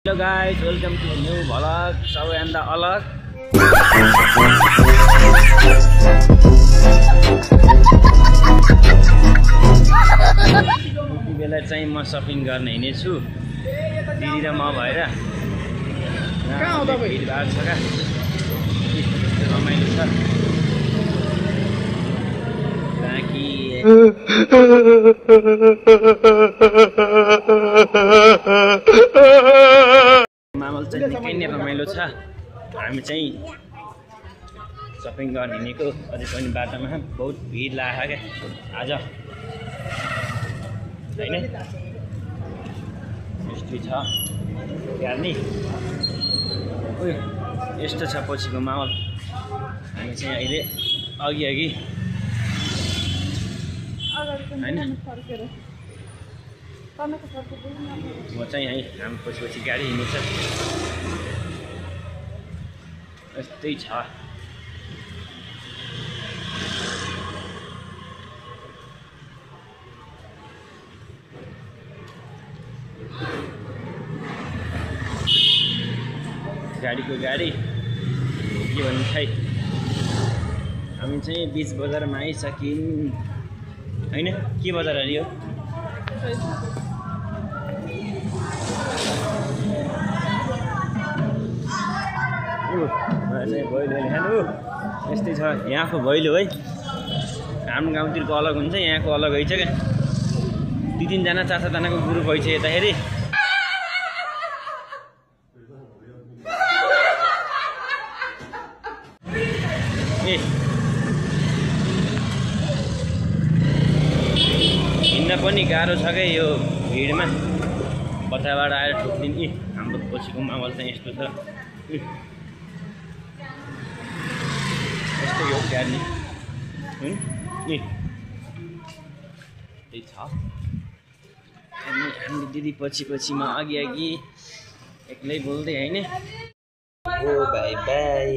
Hello guys, welcome to a new vlog. सबैभन्दा अलग यति बेला चाहिँ म सपिङ गर्न हिँडेछु दिदी र म भएर। कहाँ हो तपाईँ? भिडभाड छ क्या, रमाइलो छ। मामल चाहिँ निकै नै रमाइलो छ। हामी चाहिँ सपिङ गर्न हिँडेको, अझै पनि बाटोमा बहुत भिड लाग्यो क्या आज, हैन? यस्तो छ हेर्ने, यस्तो छ पछिको माहौल। हामी चाहिँ अहिले अघि हैन, म चाहिँ यहीँ हामी पछि गाडी हिँड्छ। यस्तै छ। गाडीको गाडी के भन्नु खै। हामी चाहिँ बीच बजारमा आइसक्यौँ हैन? के बजार अरे यो? यस्तै छ यहाँको भैलो है। हाम्रो गाउँतिरको अलग हुन्छ, यहाँको अलग है क्या। 2-3 जना 4-5 जनाको ग्रुप भइछ यताखेरि। हिँड्न पनि गाह्रो छ क्या यो भिडमा, बच्चाबाट आएर ठोक्दिने। हाम्रो पछिको माहौल चाहिँ यस्तो छ। यस्तो यो गाडी त्यही छ। हामी दिदी पछि अघि एक्लै बोल्दै हैन। O by by.